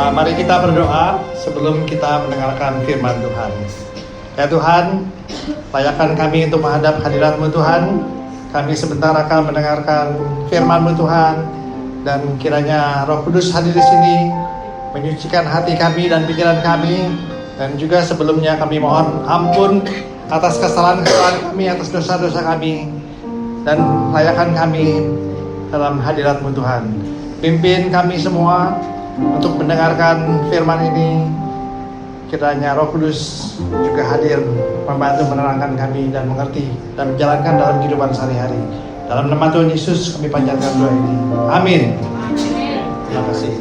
Mari kita berdoa sebelum kita mendengarkan firman Tuhan. Ya Tuhan, layakkan kami untuk menghadap hadirat-Mu Tuhan. Kami sebentar akan mendengarkan firman-Mu Tuhan, dan kiranya Roh Kudus hadir di sini menyucikan hati kami dan pikiran kami. Dan juga sebelumnya kami mohon ampun atas kesalahan-kesalahan kami, atas dosa-dosa kami, dan layakkan kami dalam hadirat-Mu Tuhan. Pimpin kami semua untuk mendengarkan firman ini. Kiranya Roh Kudus juga hadir membantu menerangkan kami dan mengerti dan menjalankan dalam kehidupan sehari-hari. Dalam nama Tuhan Yesus kami panjatkan doa ini. Amin. Terima kasih.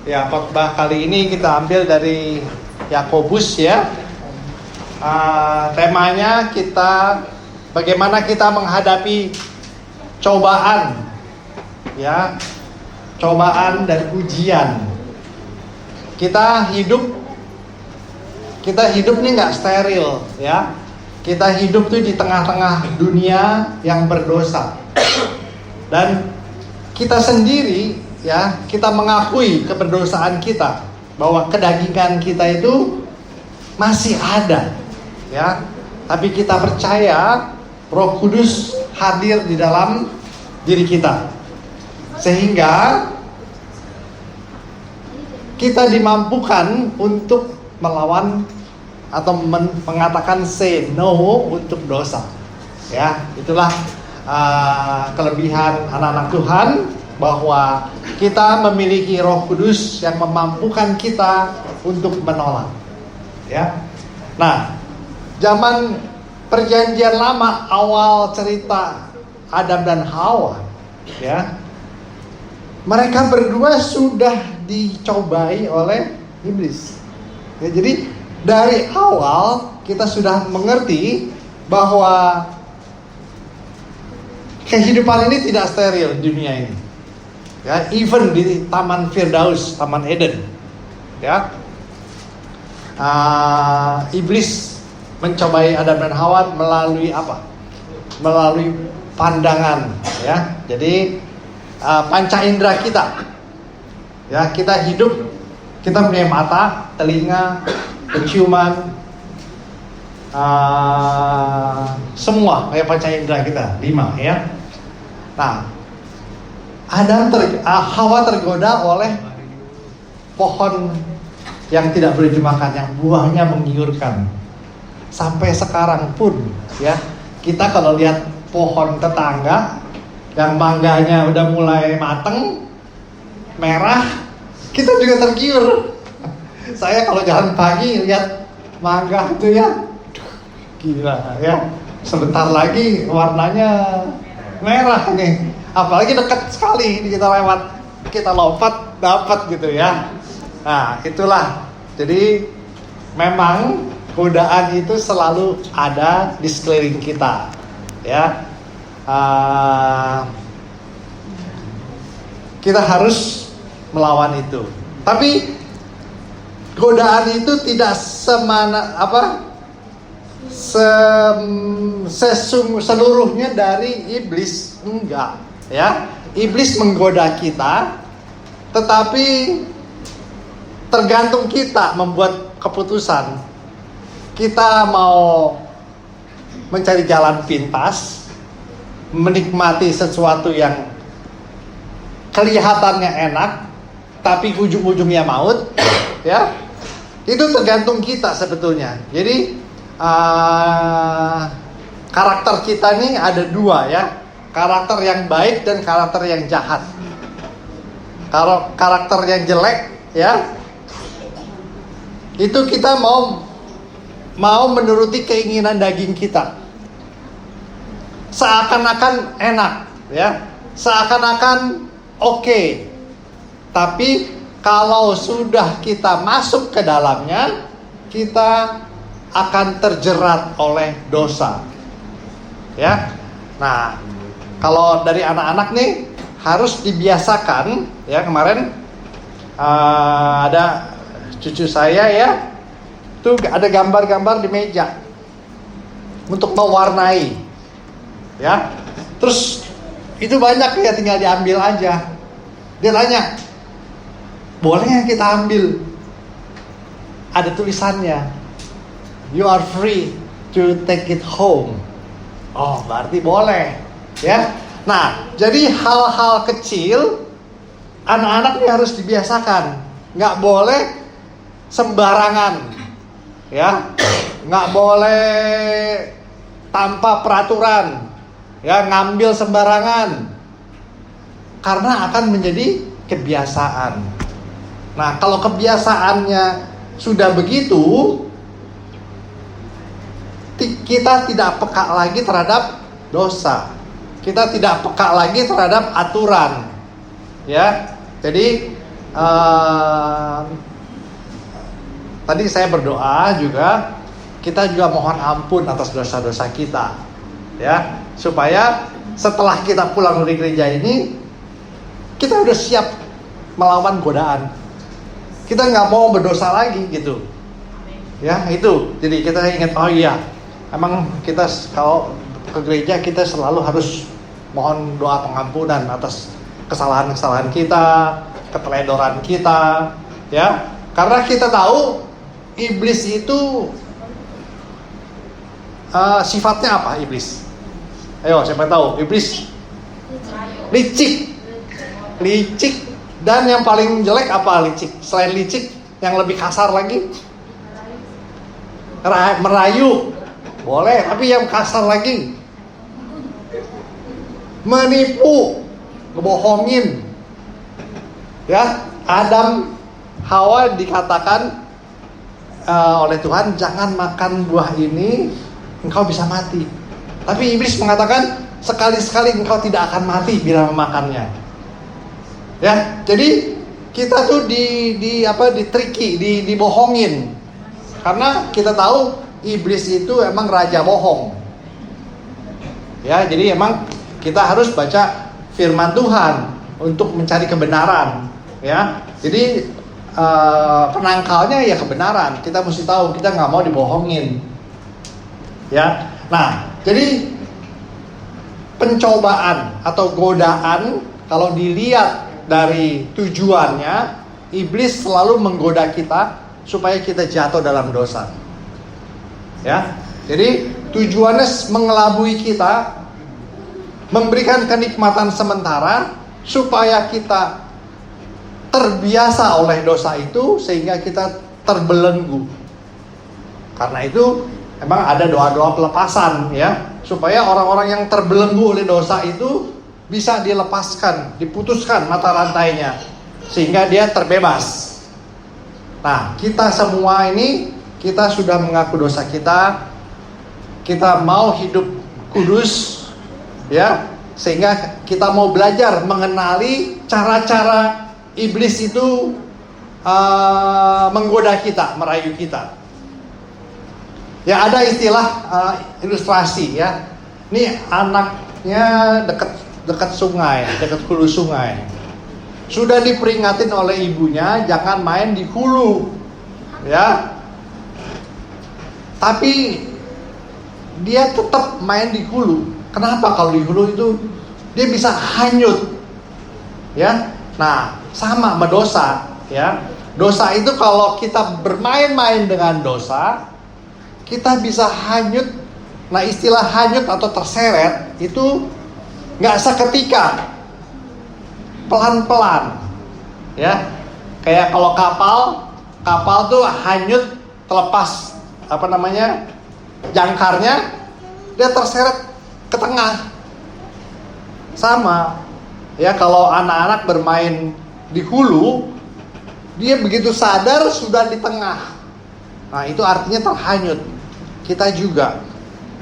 Ya, khotbah kali ini kita ambil dari Yakobus ya. Temanya kita bagaimana kita menghadapi cobaan, ya, cobaan dan ujian. Kita hidup ini nggak steril, ya. Kita hidup tuh di tengah-tengah dunia yang berdosa, dan kita sendiri, ya, kita mengakui keberdosaan kita, bahwa kedagingan kita itu masih ada, ya. Tapi kita percaya Roh Kudus hadir di dalam diri kita, sehingga kita dimampukan untuk melawan atau mengatakan say no untuk dosa. Ya, itulah kelebihan anak-anak Tuhan, bahwa kita memiliki Roh Kudus yang memampukan kita untuk menolak. Ya, nah, zaman Perjanjian Lama, awal cerita Adam dan Hawa, ya, mereka berdua sudah dicobai oleh iblis. Ya, jadi dari awal kita sudah mengerti bahwa kehidupan ini tidak steril di dunia ini. Ya, even di Taman Firdaus, Taman Eden, ya, iblis mencobai Adam dan Hawa melalui apa? Melalui pandangan, ya. Jadi panca indera kita, ya, kita hidup, kita punya mata, telinga, penciuman, semua kayak panca indera kita 5, ya. Nah, Hawa tergoda oleh pohon yang tidak boleh dimakan, yang buahnya menggiurkan. Sampai sekarang pun, ya, kita kalau lihat pohon tetangga yang mangganya udah mulai mateng, merah, kita juga tergiur. Saya kalau jalan pagi lihat mangga itu, ya, gila, ya, sebentar lagi warnanya merah nih. Apalagi dekat sekali kita lewat, kita lompat dapat gitu, ya. Nah, itulah. Jadi memang godaan itu selalu ada di sekeliling kita, ya. Kita harus melawan itu. Tapi godaan itu tidak seluruhnya dari iblis, enggak, ya. Iblis menggoda kita, tetapi tergantung kita membuat keputusan. Kita mau mencari jalan pintas, menikmati sesuatu yang kelihatannya enak, tapi ujung-ujungnya maut, ya. Itu tergantung kita sebetulnya. Jadi karakter kita ini ada 2, ya. Karakter yang baik dan karakter yang jahat. Kalau karakter yang jelek, ya, itu kita mau menuruti keinginan daging kita, seakan-akan enak, ya, seakan-akan oke. Tapi kalau sudah kita masuk ke dalamnya, kita akan terjerat oleh dosa, ya. Nah, kalau dari anak-anak nih harus dibiasakan, ya. Kemarin ada cucu saya, ya, tuh ada gambar-gambar di meja untuk mewarnai, ya. Terus Itu banyak ya, tinggal diambil aja. Dia tanya, boleh yang kita ambil? Ada tulisannya, you are free to take it home. Oh, berarti boleh, ya. Nah, jadi hal-hal kecil anak-anak ini harus dibiasakan, nggak boleh sembarangan, ya, nggak boleh tanpa peraturan, ya, ngambil sembarangan, karena akan menjadi kebiasaan. Nah, kalau kebiasaannya sudah begitu, kita tidak peka lagi terhadap dosa. Kita tidak peka lagi terhadap aturan. Ya. Jadi tadi saya berdoa juga, kita juga mohon ampun atas dosa-dosa kita. Ya, supaya setelah kita pulang dari gereja ini, kita udah siap melawan godaan. Kita nggak mau berdosa lagi gitu. Ya, itu. Jadi kita ingat, oh iya, emang kita kalau ke gereja kita selalu harus mohon doa pengampunan atas kesalahan-kesalahan kita, keteledoran kita, ya. Karena kita tahu iblis itu sifatnya apa iblis? Ayo, siapa tahu? Iblis licik. Dan yang paling jelek apa licik? Selain licik, yang lebih kasar lagi? Merayu. Boleh, tapi yang kasar lagi, menipu, ngebohongin. Ya, Adam, Hawa dikatakan oleh Tuhan, jangan makan buah ini, engkau bisa mati. Tapi iblis mengatakan, sekali-sekali engkau tidak akan mati bila memakannya. Ya, jadi kita tuh ditriki, dibohongin. Karena kita tahu iblis itu emang raja bohong. Ya, jadi emang kita harus baca firman Tuhan untuk mencari kebenaran. Ya, jadi penangkalnya ya kebenaran. Kita mesti tahu, kita nggak mau dibohongin. Ya, nah, jadi pencobaan atau godaan kalau dilihat dari tujuannya, iblis selalu menggoda kita supaya kita jatuh dalam dosa. Ya, jadi tujuannya mengelabui kita, memberikan kenikmatan sementara supaya kita terbiasa oleh dosa itu sehingga kita terbelenggu. Karena itu emang ada doa-doa pelepasan, ya, supaya orang-orang yang terbelenggu oleh dosa itu bisa dilepaskan, diputuskan mata rantainya sehingga dia terbebas. Nah, kita semua ini, kita sudah mengaku dosa kita mau hidup kudus, ya, sehingga kita mau belajar mengenali cara-cara iblis itu menggoda kita, merayu kita. Ya, ada istilah ilustrasi, ya. Ini anaknya dekat sungai, dekat hulu sungai. Sudah diperingatin oleh ibunya jangan main di hulu, ya. Tapi dia tetap main di hulu. Kenapa? Kalau di hulu itu dia bisa hanyut, ya. Nah, sama dosa, ya. Dosa itu kalau kita bermain-main dengan dosa, kita bisa hanyut. Nah, istilah hanyut atau terseret itu nggak seketika, pelan-pelan, ya. Kayak kalau kapal tuh hanyut, terlepas jangkarnya, dia terseret ke tengah. Sama, ya, kalau anak-anak bermain di hulu, dia begitu sadar sudah di tengah. Nah, itu artinya terhanyut. Kita juga,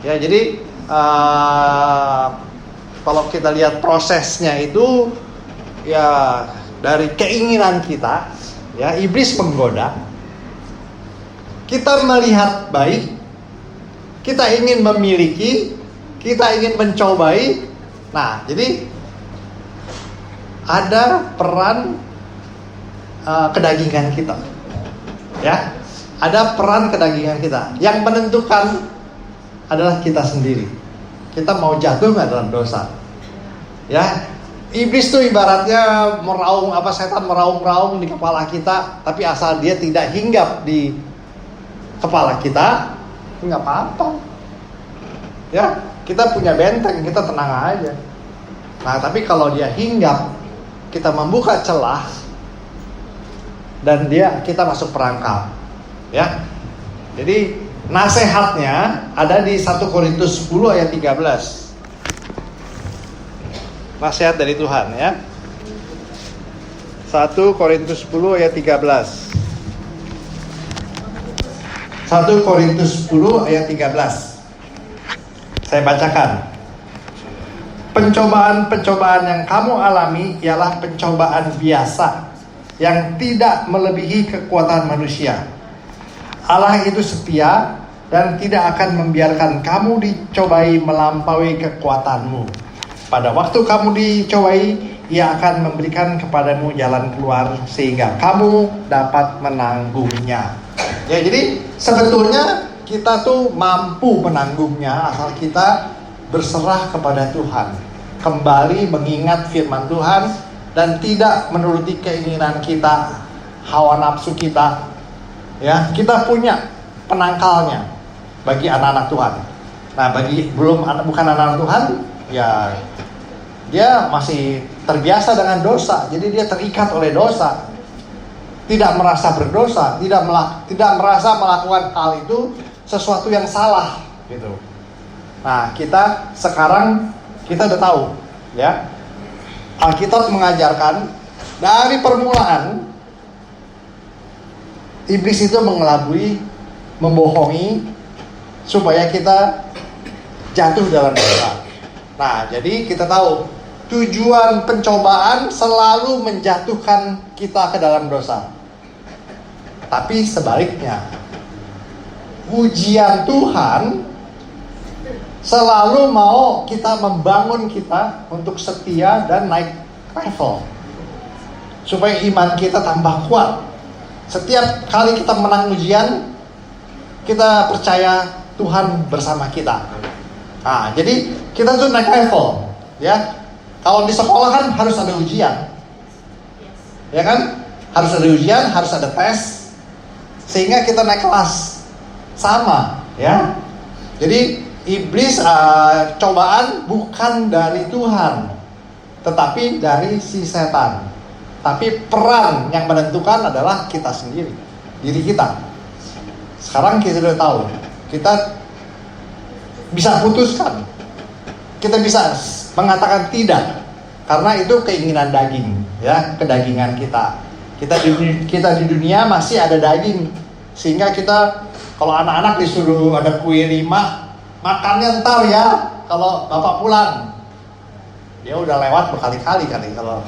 ya. Jadi kalau kita lihat prosesnya itu, ya, dari keinginan kita, ya, iblis menggoda. Kita melihat baik, kita ingin memiliki, kita ingin mencobai. Nah, jadi ada peran kedagingan kita, ya. Ada peran kedagingan kita. Yang menentukan adalah kita sendiri. Kita mau jatuh nggak dalam dosa? Ya, iblis tuh ibaratnya meraung, setan meraung-raung di kepala kita, tapi asal dia tidak hinggap di kepala kita, nggak apa-apa. Ya, kita punya benteng, kita tenang aja. Nah, tapi kalau dia hinggap, kita membuka celah, dan kita masuk perangkap. Ya, jadi nasihatnya ada di 1 Korintus 10 ayat 13. Nasihat dari Tuhan ya. 1 Korintus 10 ayat 13. 1 Korintus 10 ayat 13. Saya bacakan. Pencobaan-pencobaan yang kamu alami ialah pencobaan biasa yang tidak melebihi kekuatan manusia. Allah itu setia dan tidak akan membiarkan kamu dicobai melampaui kekuatanmu. Pada waktu kamu dicobai, Ia akan memberikan kepadamu jalan keluar sehingga kamu dapat menanggungnya. Ya, jadi sebetulnya kita tuh mampu menanggungnya asal kita berserah kepada Tuhan, kembali mengingat firman Tuhan dan tidak menuruti keinginan kita, hawa nafsu kita. Ya, kita punya penangkalnya bagi anak-anak Tuhan. Nah, bagi bukan anak-anak Tuhan, ya dia masih terbiasa dengan dosa, jadi dia terikat oleh dosa, tidak merasa berdosa, tidak merasa melakukan hal itu sesuatu yang salah, gitu. Nah, kita sekarang udah tahu, ya. Alkitab mengajarkan dari permulaan iblis itu mengelabui, membohongi supaya kita jatuh dalam dosa. Nah, jadi kita tahu tujuan pencobaan selalu menjatuhkan kita ke dalam dosa. Tapi sebaliknya, ujian Tuhan selalu mau kita membangun kita untuk setia dan naik level, supaya iman kita tambah kuat. Setiap kali kita menang ujian, kita percaya Tuhan bersama kita. Nah, jadi kita tuh naik level, ya. Kalau di sekolah kan harus ada ujian, ya kan? Harus ada ujian, harus ada tes, sehingga kita naik kelas sama, ya. Jadi iblis cobaan bukan dari Tuhan, tetapi dari si setan. Tapi peran yang menentukan adalah kita sendiri, diri kita. Sekarang kita sudah tahu, kita bisa putuskan, kita bisa mengatakan tidak, karena itu keinginan daging, ya, kedagingan kita. Kita di dunia masih ada daging, sehingga kita kalau anak-anak disuruh ada kue 5, makannya ntar ya, kalau bapak pulang. Dia udah lewat berkali-kali kali kalau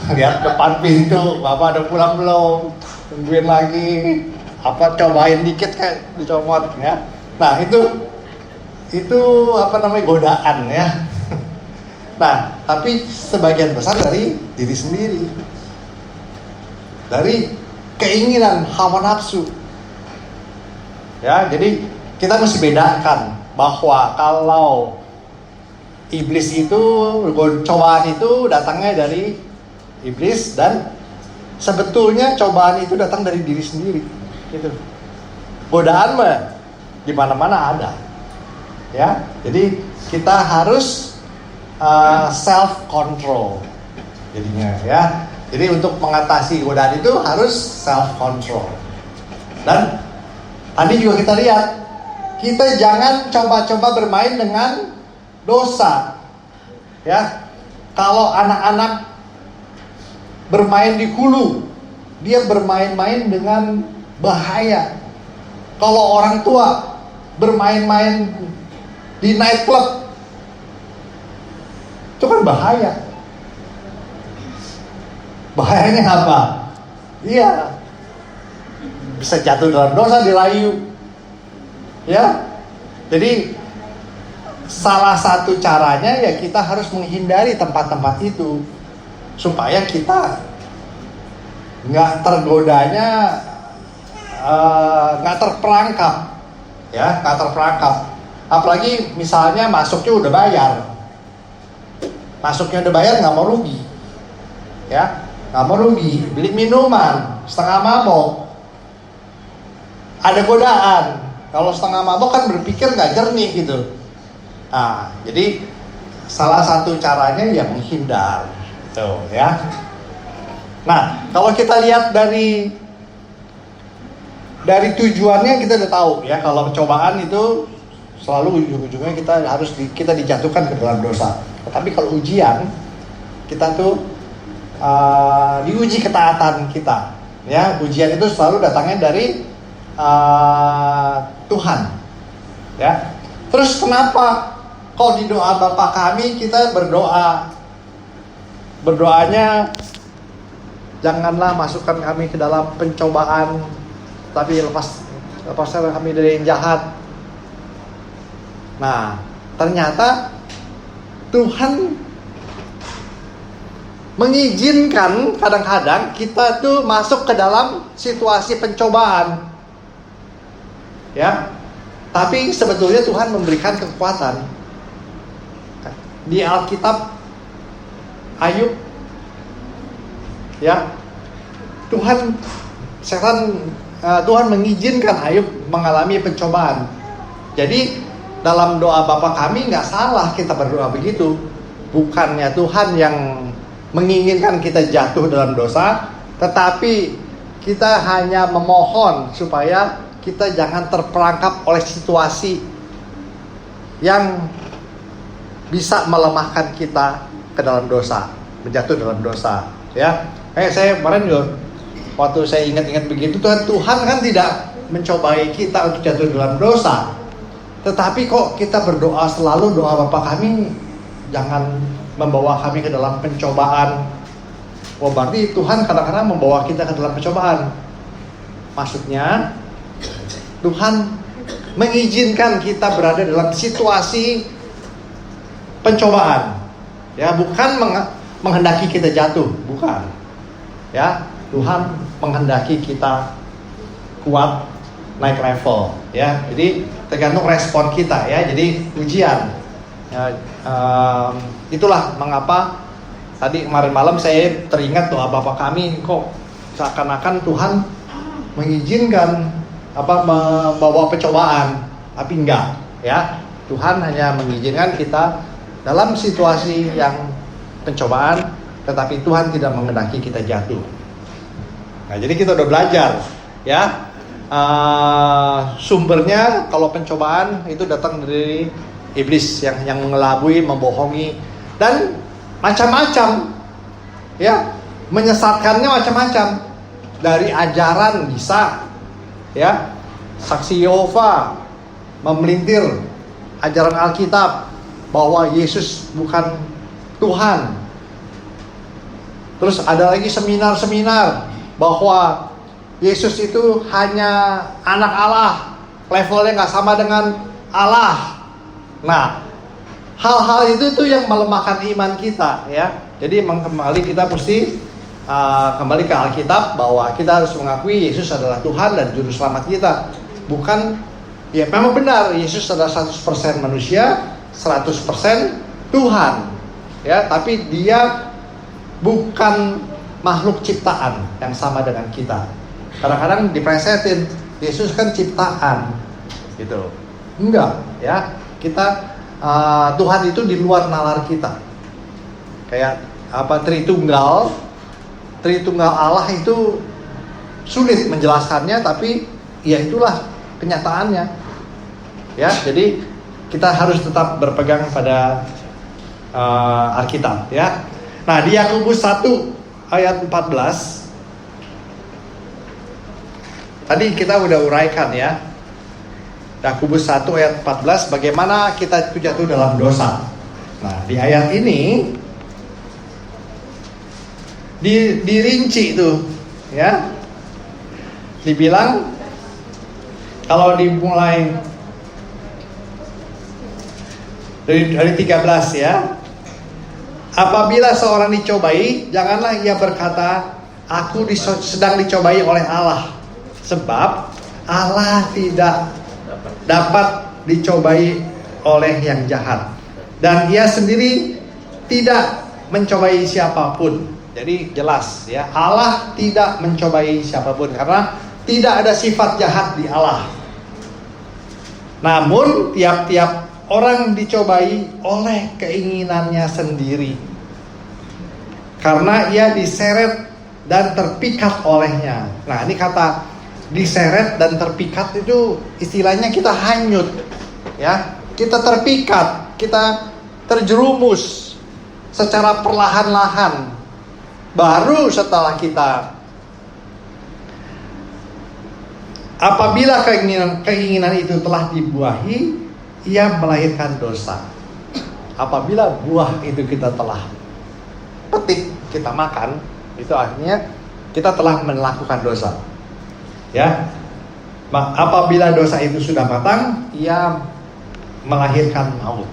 lihat depan pintu, bapak udah pulang belum, tungguin lagi, cobain dikit kayak dicomot, ya. Nah, itu godaan, ya. Nah, tapi sebagian besar dari diri sendiri, dari keinginan hawa nafsu. Ya, jadi kita mesti bedakan bahwa kalau iblis itu, cobaan itu datangnya dari iblis, dan sebetulnya cobaan itu datang dari diri sendiri. Gitu. Godaan mah di mana-mana ada. Ya, jadi kita harus self control jadinya, ya. Jadi untuk mengatasi godaan itu harus self control. Dan tadi juga kita lihat, kita jangan coba-coba bermain dengan dosa, ya. Kalau anak-anak bermain di hulu, dia bermain-main dengan bahaya. Kalau orang tua bermain-main di night club, itu kan bahaya. Bahayanya apa? Iya, bisa jatuh dalam dosa, dilayu. Ya, jadi salah satu caranya ya kita harus menghindari tempat-tempat itu supaya kita nggak tergodanya, nggak terperangkap, ya, nggak terperangkap. Apalagi misalnya masuknya udah bayar, masuknya udah bayar nggak mau rugi, ya nggak mau rugi. Beli minuman setengah mabok, ada godaan. Kalau setengah mabok kan berpikir nggak jernih gitu. Nah, jadi salah satu caranya ya menghindar, tuh ya. Nah, kalau kita lihat dari tujuannya kita udah tahu ya, kalau cobaan itu selalu ujung-ujungnya kita dijatuhkan ke dalam dosa. Tetapi kalau ujian, kita tuh diuji ketaatan kita, ya. Ujian itu selalu datangnya dari Tuhan, ya. Terus kenapa kalau di doa Bapa Kami kita berdoanya janganlah masukkan kami ke dalam pencobaan, tapi lepaskan kami dari yang jahat. Nah, ternyata Tuhan mengizinkan kadang-kadang kita tuh masuk ke dalam situasi pencobaan, ya. Tapi sebetulnya Tuhan memberikan kekuatan. Di Alkitab Ayub, ya, Tuhan mengizinkan Ayub mengalami pencobaan. Jadi dalam doa Bapa Kami nggak salah kita berdoa begitu. Bukannya Tuhan yang menginginkan kita jatuh dalam dosa, tetapi kita hanya memohon supaya kita jangan terperangkap oleh situasi yang bisa melemahkan kita ke dalam dosa, menjatuh dalam dosa, ya. Saya kemarin juga waktu saya ingat-ingat begitu, Tuhan kan tidak mencobai kita untuk jatuh dalam dosa, tetapi kok kita berdoa selalu doa Bapa Kami jangan membawa kami ke dalam pencobaan. Oh, berarti Tuhan kadang-kadang membawa kita ke dalam pencobaan. Maksudnya Tuhan mengizinkan kita berada dalam situasi pencobaan, ya, bukan menghendaki kita jatuh, bukan, ya. Tuhan menghendaki kita kuat, naik level, ya. Jadi tergantung respon kita, ya. Jadi ujian, ya, itulah mengapa tadi kemarin malam saya teringat doa Bapa Kami, kok seakan-akan Tuhan mengizinkan membawa pencobaan, tapi enggak, ya. Tuhan hanya mengizinkan kita dalam situasi yang pencobaan, tetapi Tuhan tidak menghendaki kita jatuh. Nah, jadi kita udah belajar, ya. Sumbernya kalau pencobaan itu datang dari iblis yang mengelabui, membohongi, dan macam-macam, ya. Menyesatkannya macam-macam. Dari ajaran bisa, ya. Saksi Yehova memelintir ajaran Alkitab bahwa Yesus bukan Tuhan. Terus ada lagi seminar-seminar bahwa Yesus itu hanya anak Allah, levelnya nggak sama dengan Allah. Nah, hal-hal itu tuh yang melemahkan iman kita, ya. Jadi kembali kita mesti kembali ke Alkitab bahwa kita harus mengakui Yesus adalah Tuhan dan Juru Selamat kita. Bukan, ya memang benar Yesus adalah 100% manusia, 100% Tuhan, ya, tapi dia bukan makhluk ciptaan yang sama dengan kita. Kadang-kadang dipresetin Yesus kan ciptaan, gitu. Enggak, ya. Kita Tuhan itu di luar nalar kita. Kayak Tritunggal Allah itu sulit menjelaskannya, tapi ya itulah kenyataannya, ya. Jadi kita harus tetap berpegang pada Alkitab, ya. Nah, di Yakobus 1 ayat 14 tadi kita udah uraikan, ya. Yakobus 1 ayat 14 bagaimana kita jatuh dalam dosa. Nah, di ayat ini dirinci itu, ya. Dibilang kalau dimulai dari 13, ya. Apabila seorang dicobai, janganlah ia berkata, aku sedang dicobai oleh Allah. Sebab Allah tidak dapat dicobai oleh yang jahat, dan ia sendiri tidak mencobai siapapun. Jadi jelas ya, Allah tidak mencobai siapapun karena tidak ada sifat jahat di Allah. Namun tiap-tiap orang dicobai oleh keinginannya sendiri. Karena ia diseret dan terpikat olehnya. Nah, ini kata diseret dan terpikat itu istilahnya kita hanyut. Ya, kita terpikat, kita terjerumus secara perlahan-lahan. Baru setelah kita, apabila keinginan itu telah dibuahi, ia melahirkan dosa. Apabila buah itu kita telah petik, kita makan, itu artinya kita telah melakukan dosa. Ya, apabila dosa itu sudah matang, ia melahirkan maut.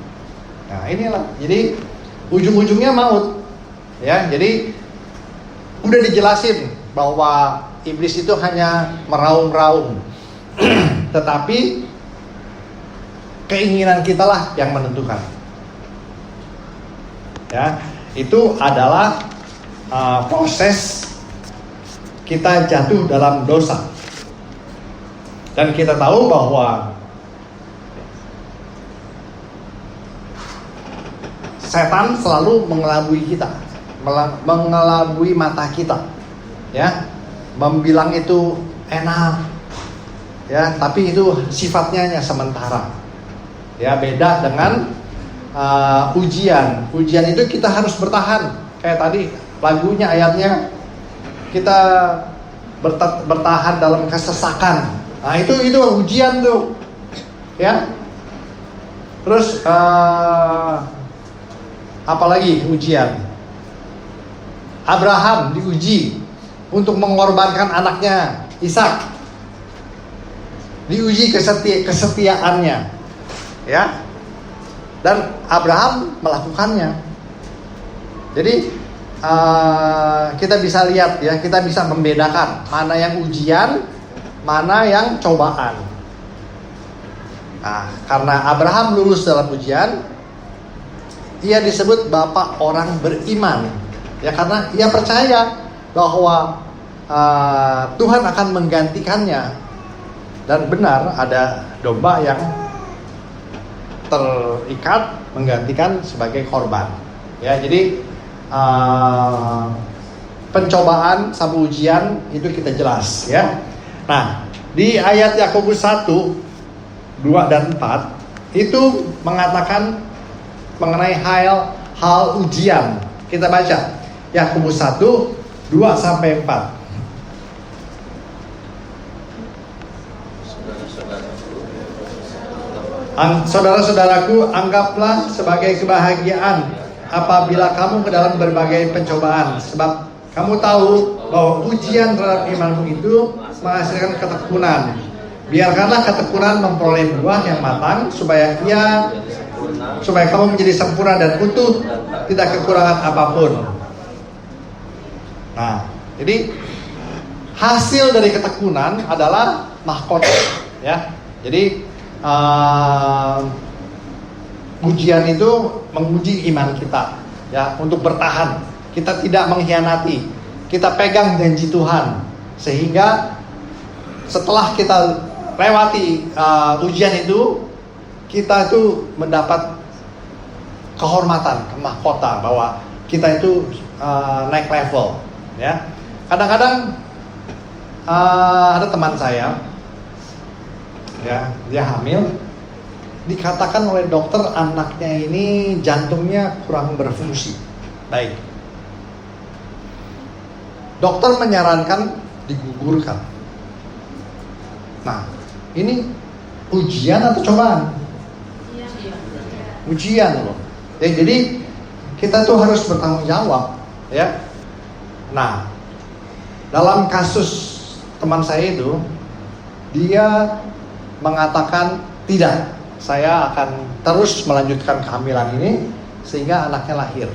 Nah, inilah, jadi ujung-ujungnya maut. Ya, jadi udah dijelasin bahwa iblis itu hanya meraung-raung, tetapi keinginan kita lah yang menentukan. Ya, itu adalah proses kita jatuh dalam dosa. Dan kita tahu bahwa setan selalu mengelabui kita, mengelabui mata kita, ya, membilang itu enak, ya, tapi itu sifatnya hanya sementara, ya, beda dengan ujian. Ujian itu kita harus bertahan, kayak tadi lagunya, ayatnya, kita bertahan dalam kesesakan. Nah, itu ujian tuh, ya. Terus apalagi ujian? Abraham diuji untuk mengorbankan anaknya Ishak, diuji kesetiaannya, ya, dan Abraham melakukannya. Jadi kita bisa lihat, ya, kita bisa membedakan mana yang ujian, mana yang cobaan. Nah, karena Abraham lulus dalam ujian, ia disebut bapak orang beriman. Ya, karena ia percaya bahwa Tuhan akan menggantikannya. Dan benar ada domba yang terikat menggantikan sebagai korban. Ya, jadi pencobaan sama ujian itu kita jelas, ya. Nah, di ayat Yakobus 1, 2 dan 4 itu mengatakan mengenai hal ujian. Kita baca Yakobus 1, 2 sampai 4. Saudara-saudaraku, anggaplah sebagai kebahagiaan apabila kamu ke dalam berbagai pencobaan, sebab kamu tahu bahwa ujian terhadap imanmu itu menghasilkan ketekunan. Biarkanlah ketekunan memperoleh buah yang matang, supaya kamu menjadi sempurna dan utuh, tidak kekurangan apapun. Nah, jadi hasil dari ketekunan adalah mahkota, ya. Jadi ujian itu menguji iman kita, ya, untuk bertahan. Kita tidak mengkhianati, kita pegang janji Tuhan, sehingga setelah kita lewati ujian itu, kita itu mendapat kehormatan, mahkota, bahwa kita itu naik level, ya. Kadang-kadang ada teman saya, ya, dia hamil, dikatakan oleh dokter anaknya ini jantungnya kurang berfungsi baik. Dokter menyarankan digugurkan. Nah, ini ujian atau cobaan? Ujian loh. Ya, jadi kita tuh harus bertanggung jawab, ya. Nah, dalam kasus teman saya itu, dia mengatakan tidak, saya akan terus melanjutkan kehamilan ini sehingga anaknya lahir.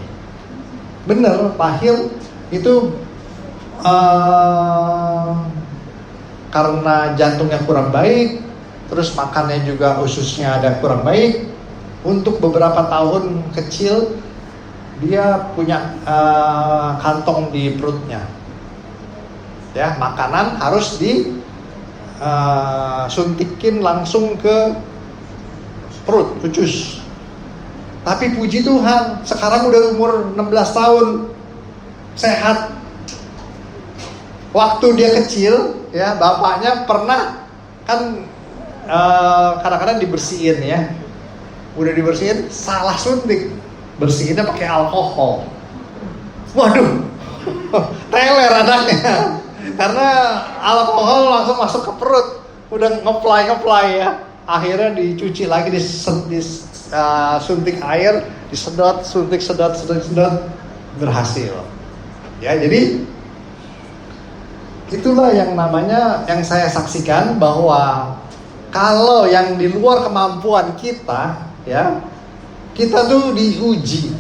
Bener, lahir itu karena jantungnya kurang baik, terus makannya juga ususnya ada kurang baik. Untuk beberapa tahun kecil dia punya kantong di perutnya. Ya, makanan harus disuntikin langsung ke perut, ucus. Tapi puji Tuhan, sekarang udah umur 16 tahun, sehat. Waktu dia kecil, ya bapaknya pernah kan kadang-kadang dibersihin ya. Udah dibersihin, salah suntik. Bersihinnya pakai alkohol. Waduh, teler anaknya. Karena alkohol langsung masuk ke perut. Udah ngeplay ya. Akhirnya dicuci lagi, disuntik air, disedot, sedot, berhasil. Ya, jadi itulah yang namanya, yang saya saksikan bahwa kalau yang di luar kemampuan kita, ya, kita tuh diuji,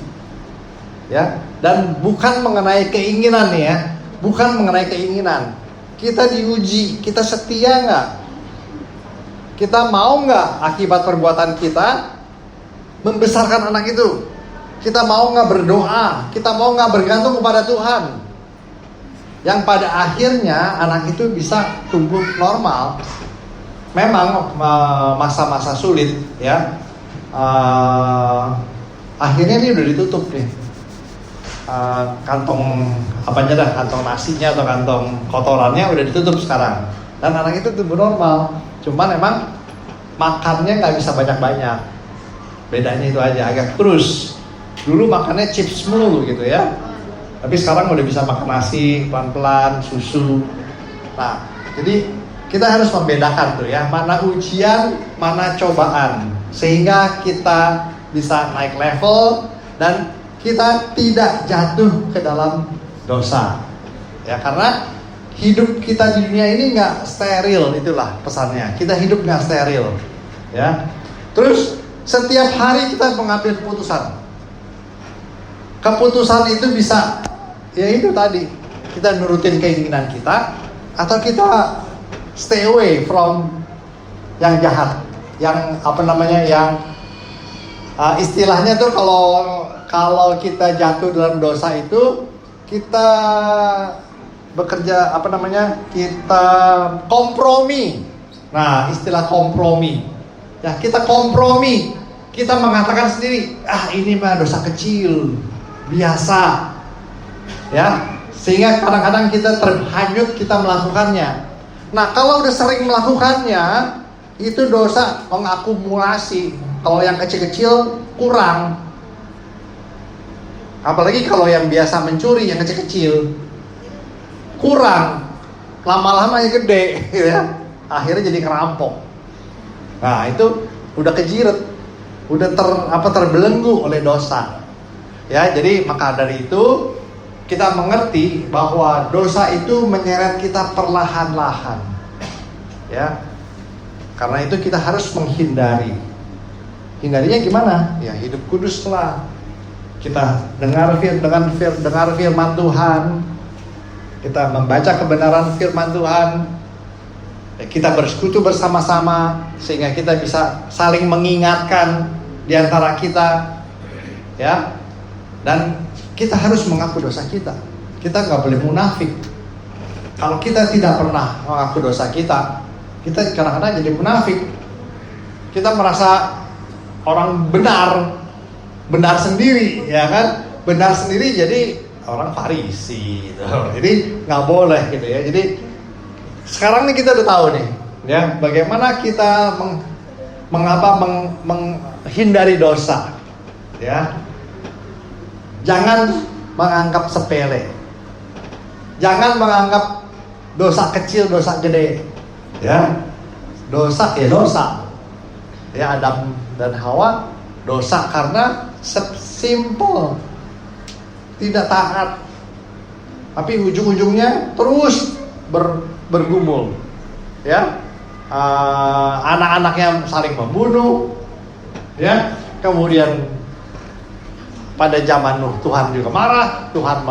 ya, dan bukan mengenai keinginan ya, bukan mengenai keinginan. Kita diuji, kita setia nggak? Kita mau nggak akibat perbuatan kita membesarkan anak itu? Kita mau nggak berdoa? Kita mau nggak bergantung kepada Tuhan? Yang pada akhirnya anak itu bisa tumbuh normal. Memang masa-masa sulit ya. Akhirnya ini udah ditutup nih, kantong apanya dah, kantong nasinya atau kantong kotorannya udah ditutup sekarang, dan anak itu tumbuh normal. Cuman emang makannya nggak bisa banyak-banyak, bedanya itu aja, agak terus. Dulu makannya chips mulu gitu ya, tapi sekarang udah bisa makan nasi pelan-pelan, susu. Nah, jadi kita harus membedakan tuh ya, mana ujian, mana cobaan, sehingga kita bisa naik level dan kita tidak jatuh ke dalam dosa. Ya, karena hidup kita di dunia ini nggak steril, itulah pesannya. Kita hidup nggak steril. Ya. Terus setiap hari kita mengambil keputusan. Keputusan itu bisa, ya itu tadi, kita nurutin keinginan kita, atau kita stay away from yang jahat, yang yang istilahnya tuh kalau kita jatuh dalam dosa itu, kita bekerja kita kompromi. Nah, istilah kompromi, ya kita kompromi, kita mengatakan sendiri, ini mah dosa kecil, biasa, ya, sehingga kadang-kadang kita terhanyut, kita melakukannya. Nah, kalau udah sering melakukannya, itu dosa mengakumulasi. Kalau yang kecil-kecil kurang. Apalagi kalau yang biasa mencuri, yang kecil-kecil kurang. Lama-lama ya gede, ya. Akhirnya jadi kerampok. Nah, itu udah kejiret, udah terbelenggu oleh dosa. Ya, jadi maka dari itu kita mengerti bahwa dosa itu menyeret kita perlahan-lahan. Ya. Karena itu kita harus menghindari. Hindarinya gimana? Ya hidup kuduslah. Kita dengar firman Tuhan. Kita membaca kebenaran firman Tuhan. Ya, kita bersekutu bersama-sama sehingga kita bisa saling mengingatkan di antara kita. Ya. Dan kita harus mengaku dosa kita. Kita nggak boleh munafik. Kalau kita tidak pernah mengaku dosa kita kadang-kadang jadi munafik. Kita merasa orang benar sendiri, ya kan? Benar sendiri jadi orang Farisi gitu. Jadi nggak boleh gitu ya. Jadi sekarang nih kita udah tahu nih, ya, bagaimana kita menghindari dosa, ya. Jangan menganggap sepele. Jangan menganggap dosa kecil, dosa gede. Ya, dosa ya dosa. Ya, Adam dan Hawa dosa karena simple, tidak taat. Tapi ujung-ujungnya terus bergumul. Ya, anak-anaknya saling membunuh. Ya, kemudian pada zaman Nuh Tuhan juga marah. Tuhan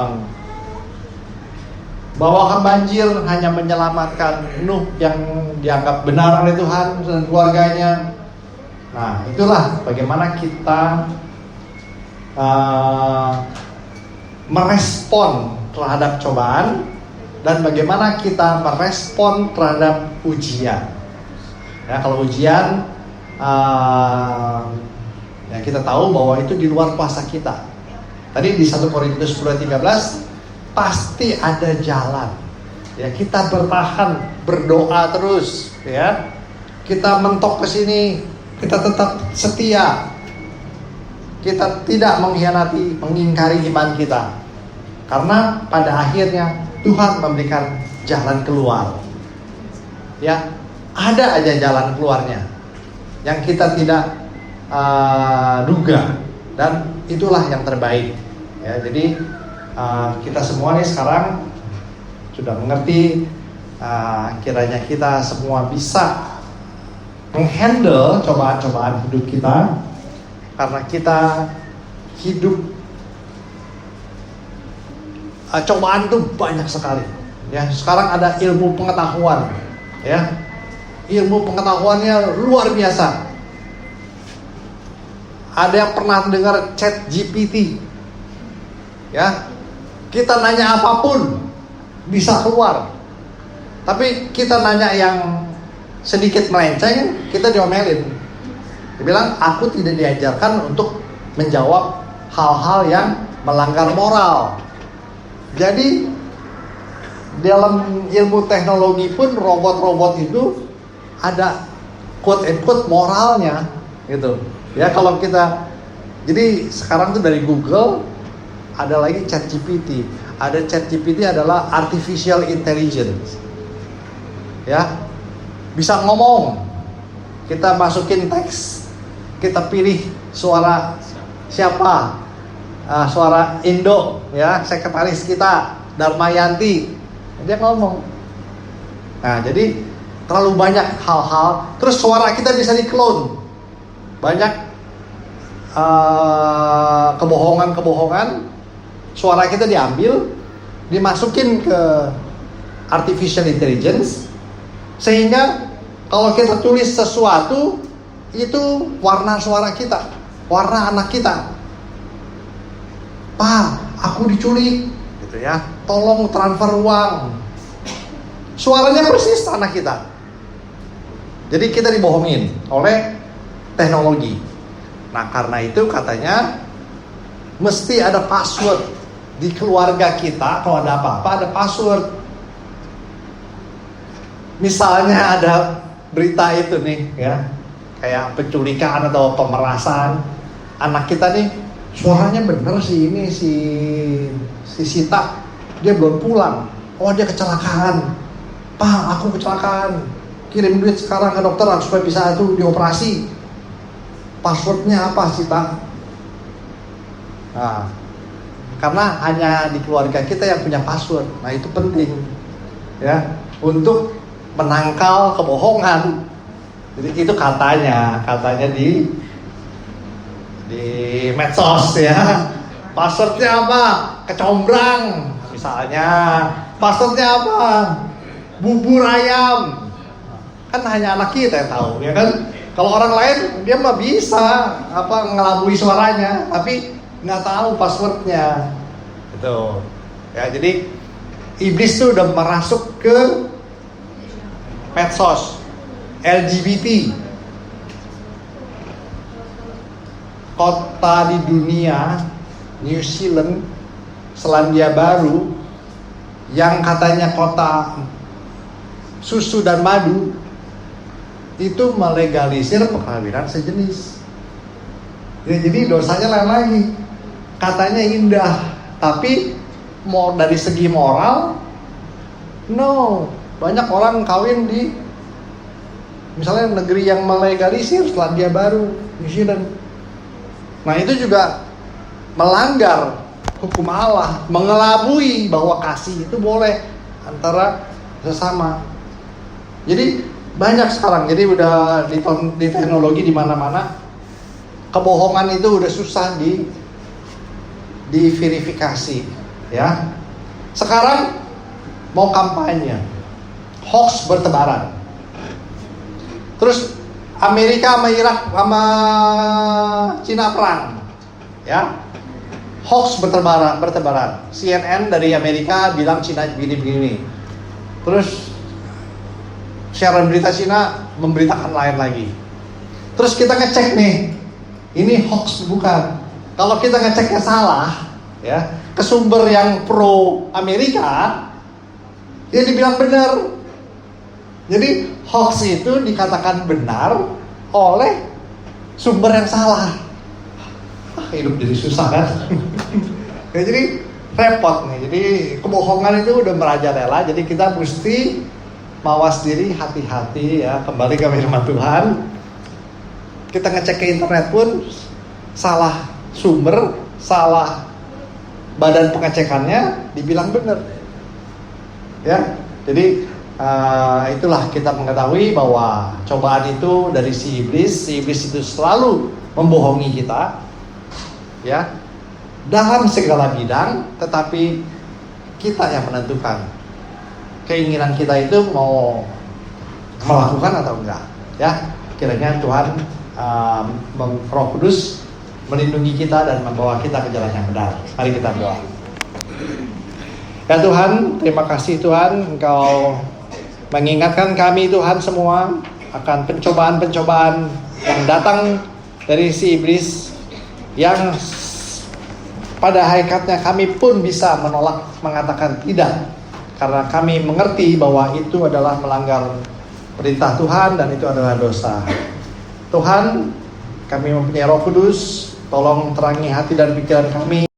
bawakan banjir, hanya menyelamatkan Nuh yang dianggap benar oleh Tuhan dan keluarganya. Nah, itulah bagaimana kita merespon terhadap cobaan dan bagaimana kita merespon terhadap ujian. Ya, kalau ujian ya kita tahu bahwa itu di luar kuasa kita. Tadi di 1 Korintus 10:13 pasti ada jalan. Ya, kita bertahan, berdoa terus, ya. Kita mentok ke sini, kita tetap setia. Kita tidak mengkhianati, mengingkari iman kita. Karena pada akhirnya Tuhan memberikan jalan keluar. Ya, ada aja jalan keluarnya yang kita tidak duga, dan itulah yang terbaik. Ya, jadi kita semua nih sekarang sudah mengerti, kiranya kita semua bisa menghandle cobaan-cobaan hidup kita, karena kita hidup cobaan itu banyak sekali. Ya, sekarang ada ilmu pengetahuan, ya, ilmu pengetahuannya luar biasa. Ada yang pernah dengar Chat GPT? Ya, kita nanya apapun bisa keluar. Tapi kita nanya yang sedikit melenceng, kita diomelin. Dia bilang, aku tidak diajarkan untuk menjawab hal-hal yang melanggar moral. Jadi dalam ilmu teknologi pun robot-robot itu ada quote-unquote moralnya, gitu. Ya, kalau kita, jadi sekarang tuh dari Google ada lagi ChatGPT. Ada ChatGPT adalah artificial intelligence. Ya, bisa ngomong. Kita masukin teks, kita pilih suara siapa, suara Indo, ya, sekretaris kita Darmayanti, dia ngomong. Nah, jadi terlalu banyak hal-hal. Terus suara kita bisa di-clone. Banyak kebohongan-kebohongan. Suara kita diambil, dimasukin ke artificial intelligence, sehingga kalau kita tulis sesuatu, itu warna suara kita, warna anak kita. Pak, aku diculik, gitu ya. Tolong transfer uang. Suaranya persis anak kita. Jadi kita dibohongin oleh teknologi. Nah, karena itu katanya mesti ada password di keluarga kita. Kalau ada apa-apa ada password. Misalnya ada berita itu nih, ya, kayak penculikan atau pemerasan, anak kita nih suaranya bener sih, ini si Sita, dia belum pulang. Oh, dia kecelakaan. Pak, aku kecelakaan. Kirim duit sekarang ke dokter supaya bisa itu dioperasi. Passwordnya apa, Sita? Nah, karena hanya di keluarga kita yang punya password. Nah, itu penting, ya, untuk menangkal kebohongan. Jadi itu katanya di medsos, ya. Passwordnya apa? Kecombrang misalnya. Passwordnya apa? Bubur ayam. Kan hanya anak kita yang tahu, ya kan? Kalau orang lain dia mah bisa ngelabui suaranya, tapi nggak tahu passwordnya. Gitu. Ya, jadi iblis tuh udah merasuk ke medsos, LGBT. Kota di dunia, New Zealand, Selandia Baru, yang katanya kota susu dan madu, itu melegalisir perkawinan sejenis. Ya, jadi dosanya lain lagi. Katanya indah, tapi mau dari segi moral, no. Banyak orang kawin di misalnya negeri yang melegalisir, Selandia Baru, New Zealand. Nah, itu juga melanggar hukum Allah, mengelabui bahwa kasih itu boleh antara sesama. Jadi banyak sekarang, jadi udah di teknologi di mana-mana, kebohongan itu udah susah diverifikasi, ya. Sekarang mau kampanye, hoax bertebaran. Terus Amerika sama Irak sama Cina perang, ya. hoax bertebaran. CNN dari Amerika bilang Cina begini-begini. Terus siaran berita Cina memberitakan lain lagi. Terus kita ngecek nih, ini hoax bukan. Kalau kita ngeceknya salah, ya, ke sumber yang pro Amerika, dia dibilang benar. Jadi hoax itu dikatakan benar oleh sumber yang salah. Hidup jadi susah kan? Ya, jadi repot nih. Jadi kebohongan itu udah merajalela. Jadi kita mesti mawas diri, hati-hati ya. Kembali ke firman Tuhan. Kita ngecek ke internet pun salah sumber, salah badan pengecekannya, dibilang benar. Ya, jadi itulah kita mengetahui bahwa cobaan itu dari si iblis. Si iblis itu selalu membohongi kita, ya, dalam segala bidang. Tetapi kita yang menentukan keinginan kita itu mau melakukan atau enggak. Ya, kiranya Tuhan Roh Kudus melindungi kita dan membawa kita ke jalan yang benar. Mari kita berdoa. Ya Tuhan, terima kasih Tuhan, Engkau mengingatkan kami Tuhan semua akan pencobaan-pencobaan yang datang dari si iblis, yang pada hakikatnya kami pun bisa menolak, mengatakan tidak, karena kami mengerti bahwa itu adalah melanggar perintah Tuhan dan itu adalah dosa. Tuhan, kami mempunyai Roh Kudus, tolong terangi hati dan pikiran kami.